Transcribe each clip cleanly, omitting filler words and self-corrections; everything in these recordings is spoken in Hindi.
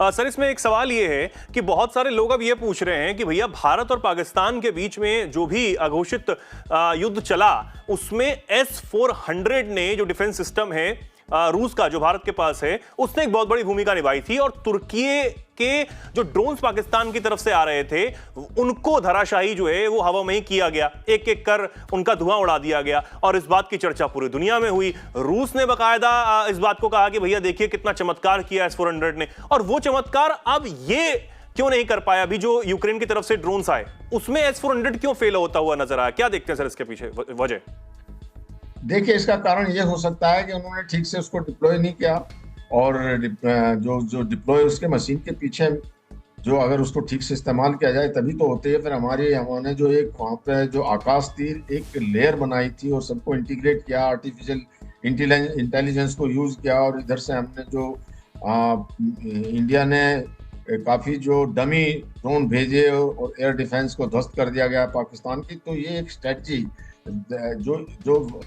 सर, इसमें एक सवाल ये है कि बहुत सारे लोग अब ये पूछ रहे हैं कि भैया भारत और पाकिस्तान के बीच में जो भी अघोषित युद्ध चला उसमें S-400 ने जो डिफेंस सिस्टम है रूस का जो भारत के पास है उसने एक बहुत बड़ी भूमिका निभाई थी और तुर्की के जो ड्रोन्स पाकिस्तान की तरफ से आ रहे थे उनको धराशायी जो है वो हवा में ही किया गया, एक एक कर उनका धुआं उड़ा दिया गया और इस बात की चर्चा पूरी दुनिया में हुई। रूस ने बकायदा इस बात को कहा कि भैया देखिए कितना चमत्कार किया S-400 ने, और वो चमत्कार अब ये क्यों नहीं कर पाया। अभी जो यूक्रेन की तरफ से ड्रोन्स आए उसमें S-400 क्यों फेल होता हुआ नजर आया, क्या देखते हैं सर इसके पीछे वजह? देखिए, इसका कारण ये हो सकता है कि उन्होंने ठीक से उसको डिप्लॉय नहीं किया, और जो डिप्लॉय उसके मशीन के पीछे जो अगर उसको ठीक से इस्तेमाल किया जाए तभी तो होते हैं। फिर हमने जो एक वहाँ पे जो आकाश तीर एक लेयर बनाई थी और सबको इंटीग्रेट किया, आर्टिफिशियल इंटेलिजेंस को यूज किया, और इधर से हमने जो इंडिया ने काफी जो डमी ड्रोन भेजे और एयर डिफेंस को ध्वस्त कर दिया गया पाकिस्तान की। तो ये एक स्ट्रेटजी जो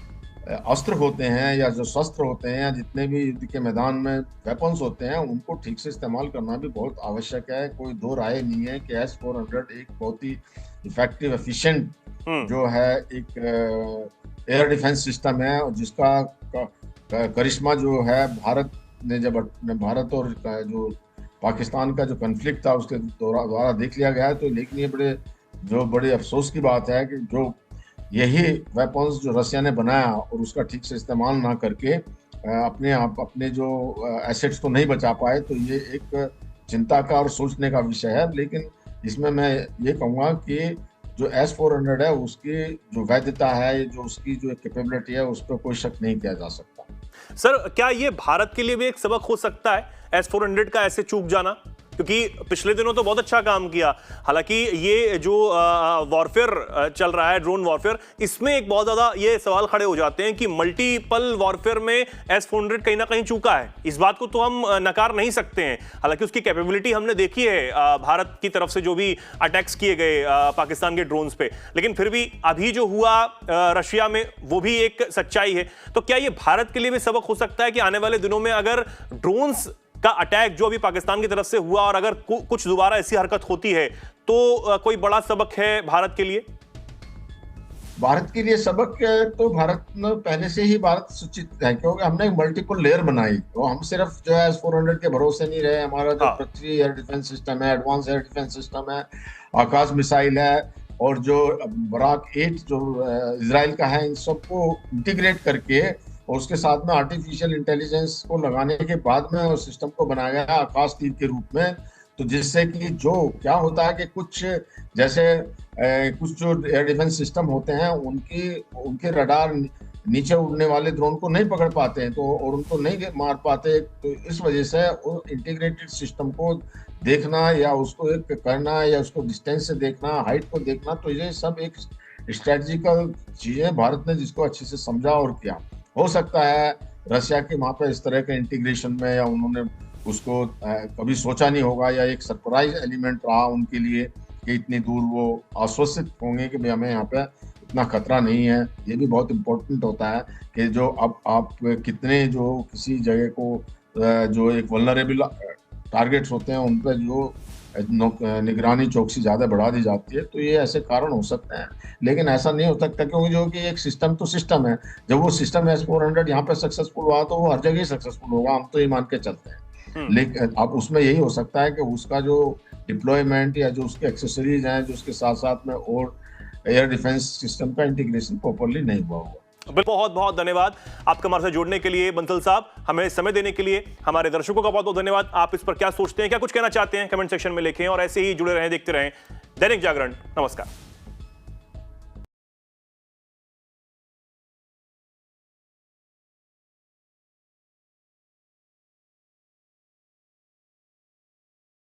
अस्त्र होते हैं या जो शस्त्र होते हैं या जितने भी युद्ध के मैदान में वेपन्स होते हैं उनको ठीक से इस्तेमाल करना भी बहुत आवश्यक है। कोई दो राय नहीं है कि S-400 एक बहुत ही इफेक्टिव एफिशिएंट जो है एक एयर डिफेंस सिस्टम है, और जिसका करिश्मा जो है भारत ने जब भारत और जो पाकिस्तान का जो कन्फ्लिक्ट था उसके द्वारा देख लिया गया है। तो लेकिन ये बड़े अफसोस की बात है कि जो यही वेपन्स जो रसिया ने बनाया और उसका ठीक से इस्तेमाल ना करके अपने जो एसेट्स को नहीं बचा पाए, तो ये एक चिंता का और सोचने का विषय है। लेकिन इसमें मैं ये कहूँगा कि जो S-400 है उसकी जो वैधता है, जो उसकी जो कैपेबिलिटी है, उस पर कोई शक नहीं किया जा सकता। सर, क्या ये भारत के लिए भी एक सबक हो सकता है S-400 का ऐसे चूक जाना? क्योंकि पिछले दिनों तो बहुत अच्छा काम किया, हालांकि ये जो वॉरफेयर चल रहा है, ड्रोन वॉरफेयर, इसमें एक बहुत ज्यादा ये सवाल खड़े हो जाते हैं कि मल्टीपल वॉरफेयर में S-400 कहीं ना कहीं चूका है। इस बात को तो हम नकार नहीं सकते हैं, हालांकि उसकी कैपेबिलिटी हमने देखी है भारत की तरफ से जो भी अटैक्स किए गए पाकिस्तान के ड्रोन्स पे, लेकिन फिर भी अभी जो हुआ रशिया में वो भी एक सच्चाई है। तो क्या ये भारत के लिए भी सबक हो सकता है कि आने वाले दिनों में अगर ड्रोन्स का अटैक जो अभी पाकिस्तान की तरफ से हुआ और अगर कुछ दोबारा ऐसी हरकत होती है तो कोई बड़ा सबक है भारत के लिए? भारत के लिए सबक तो भारत में पहले से ही भारत सूचित है, क्योंकि हमने एक मल्टीपल लेयर बनाई। तो हम सिर्फ जो है S-400 के भरोसे नहीं रहे। हमारा जो पृथ्वी एयर डिफेंस सिस्टम है, एडवांस एयर डिफेंस सिस्टम है, आकाश मिसाइल है, और जो बराक 8 जो इजराइल का है, इन सबको इंटीग्रेट करके और उसके साथ में आर्टिफिशियल इंटेलिजेंस को लगाने के बाद में उस सिस्टम को बनाया गया आकाश तीर के रूप में। तो जिससे कि जो क्या होता है कि कुछ जो एयर डिफेंस सिस्टम होते हैं उनके रडार नीचे उड़ने वाले ड्रोन को नहीं पकड़ पाते हैं, तो और उनको नहीं मार पाते। तो इस वजह से वो इंटीग्रेटेड सिस्टम को देखना या उसको एक करना या उसको डिस्टेंस से देखना, हाइट को देखना, तो ये सब एक स्ट्रेटजिकल चीजें भारत ने जिसको अच्छे से समझा और किया। हो सकता है रशिया के वहाँ पर इस तरह के इंटीग्रेशन में या उन्होंने उसको कभी सोचा नहीं होगा, या एक सरप्राइज एलिमेंट रहा उनके लिए कि इतनी दूर वो आश्वसित होंगे कि भाई हमें यहाँ पे इतना खतरा नहीं है। ये भी बहुत इम्पोर्टेंट होता है कि जो अब आप कितने जो किसी जगह को जो एक वल्नरेबल टारगेट्स होते हैं उन पर जो निगरानी चौकसी ज्यादा बढ़ा दी जाती है। तो ये ऐसे कारण हो सकते हैं, लेकिन ऐसा नहीं हो सकता, क्योंकि जो कि एक सिस्टम तो सिस्टम है। जब वो सिस्टम S-400 यहाँ पे सक्सेसफुल हुआ तो वो हर जगह सक्सेसफुल होगा, हम तो ये मान के चलते हैं। लेकिन अब उसमें यही हो सकता है कि उसका जो डिप्लॉयमेंट या जो उसके एक्सेसरीज हैं, जो उसके साथ साथ में और एयर डिफेंस सिस्टम का इंटीग्रेशन प्रॉपरली नहीं हुआ होगा। बहुत बहुत धन्यवाद आपका हमारे साथ जुड़ने के लिए बंसल साहब, हमें समय देने के लिए। हमारे दर्शकों का बहुत बहुत धन्यवाद। आप इस पर क्या सोचते हैं, क्या कुछ कहना चाहते हैं, कमेंट सेक्शन में लिखें और ऐसे ही जुड़े रहें, देखते रहें दैनिक जागरण। नमस्कार।